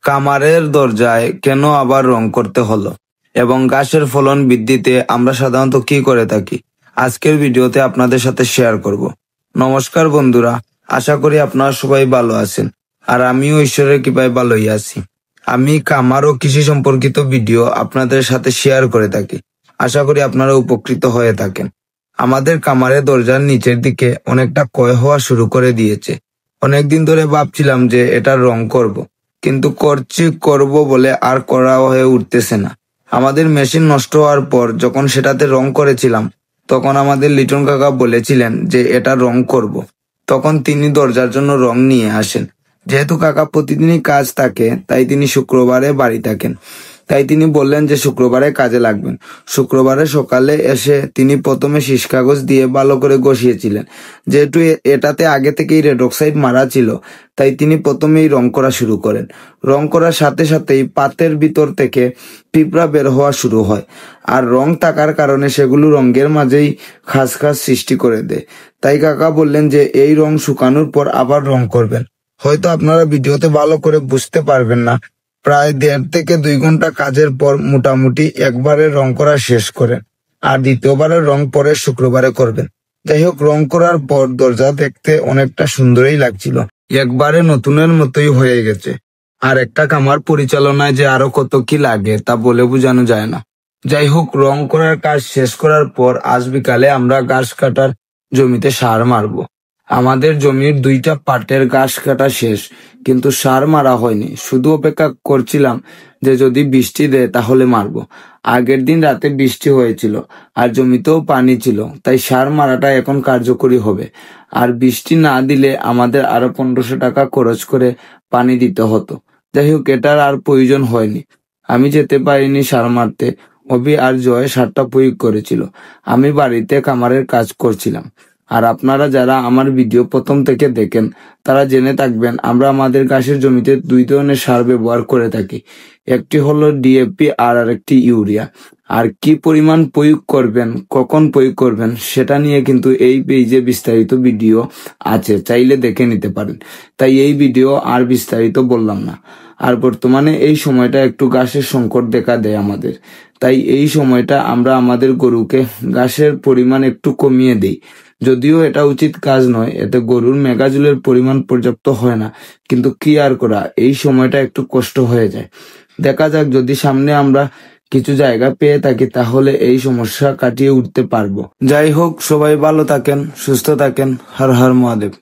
কামারের দরজায় কেন আবার রং করতে হলো এবং গাছের ফলন বৃদ্ধিতে আমরা সাধারণত কি করে থাকি, আজকের ভিডিওতে আপনাদের সাথে শেয়ার করব। নমস্কার বন্ধুরা, আশা করি আপনারা সবাই ভালো আছেন আর আমিও ঈশ্বরের কৃপায় ভালোই আছি। আমি কামার ও কৃষি সম্পর্কিত ভিডিও আপনাদের সাথে শেয়ার করে থাকি। আশা করি আপনারা উপকৃত হয়ে থাকেন। আমাদের কামারের দরজার নিচের দিকে অনেকটা ক্ষয় হওয়া শুরু করে দিয়েছে। অনেকদিন ধরে ভাবছিলাম যে এটা রং করব, কিন্তু করব বলে আর করা হয়ে উঠতেছে না। আমাদের মেশিন নষ্ট হওয়ার পর যখন সেটাতে রং করেছিলাম, তখন আমাদের লিটন কাকা বলেছিলেন যে এটা রং করব। তখন তিনি দরজার জন্য রং নিয়ে আসেন। যেহেতু কাকা প্রতিদিনই কাজ থাকে, তাই তিনি শুক্রবারে বাড়ি থাকেন। তাই তিনি বললেন যে শুক্রবারে কাজে লাগবেন। শুক্রবারে সকালে এসে তিনি প্রথমে শীষ কাগজ দিয়ে ভালো করে ঘষিয়েছিলেন। যেহেতু এটাতে আগে থেকেই রেড অক্সাইড মারা ছিল, তাই তিনি প্রথমেই রং করা শুরু করেন। রং করার সাথে সাথেই পাতের ভিতর থেকে পিঁপড়া বের হওয়া শুরু হয়, আর রং থাকার কারণে সেগুলো রঙের মাঝেই খাস সৃষ্টি করে দেয়। তাই কাকা বললেন যে এই রং শুকানোর পর আবার রং করবেন। হয়তো আপনারা ভিডিওতে ভালো করে বুঝতে পারবেন না, প্রায় 1.5 থেকে 2 ঘন্টা কাজের পর মোটামুটি একবারে রং করা শেষ করেন, আর দ্বিতীয়বারের রং পরে শুক্রবারে করবেন। যাই হোক, রং করার পর দরজা দেখতে অনেকটা সুন্দরই লাগছিল, একবারে নতুনের মতোই হয়ে গেছে। আর একটা কামার পরিচালনায় যে আরো কত কি লাগে তা বলে বোঝানো যায় না। যাই হোক, রং করার কাজ শেষ করার পর আজ বিকালে আমরা ঘাস কাটার জমিতে সার মারবো। আমাদের জমির 2টা পাটের ঘাস কাটা শেষ, কিন্তু সার মারা হয়নি। শুধু অপেক্ষা করছিলাম যে যদি বৃষ্টি দেয় তাহলে মারবো। আগের দিন রাতে বৃষ্টি হয়েছিল আর জমিতেও পানি ছিল, তাই সার মারাটা এখন কার্যকরী হবে। আর বৃষ্টি না দিলে আমাদের আরো 1500 টাকা খরচ করে পানি দিতে হতো। যাই হোক, এটার আর প্রয়োজন হয়নি। আমি যেতে পারিনি সার মারতে। অভি আর জয় সারটা প্রয়োগ করেছিল। আমি বাড়িতে কামারের কাজ করছিলাম। আর আপনারা যারা আমার ভিডিও প্রথম থেকে দেখেন, তারা জেনে থাকবেন আমরা আমাদের ঘাসের জমিতে 2 ধরনের সার ব্যবহার করে থাকি। একটি হলো ডিএপি আর আরেকটি ইউরিয়া। আর কি পরিমাণ প্রয়োগ করবেন, কখন প্রয়োগ করবেন, সেটা নিয়ে কিন্তু এই পেজে বিস্তারিত ভিডিও আছে, চাইলে দেখে নিতে পারেন। তাই এই ভিডিও আর বিস্তারিত বললাম না। আর বর্তমানে এই সময়টা একটু ঘাসের সংকট দেখা দেয় আমাদের, তাই এই সময়টা আমরা আমাদের গরুকে ঘাসের পরিমাণ একটু কমিয়ে দেই। যদিও এটা উচিত কাজ নয়, এতে গরুর মেগাজুলের পরিমাণ পর্যাপ্ত হয় না, কিন্তু কি আর করা, এই সময়টা একটু কষ্ট হয়ে যায়। দেখা যাক, যদি সামনে আমরা কিছু জায়গা পেয়ে থাকি তাহলে এই সমস্যা কাটিয়ে উঠতে পারবো। যাই হোক, সবাই ভালো থাকেন, সুস্থ থাকেন। হর হর মহাদেব।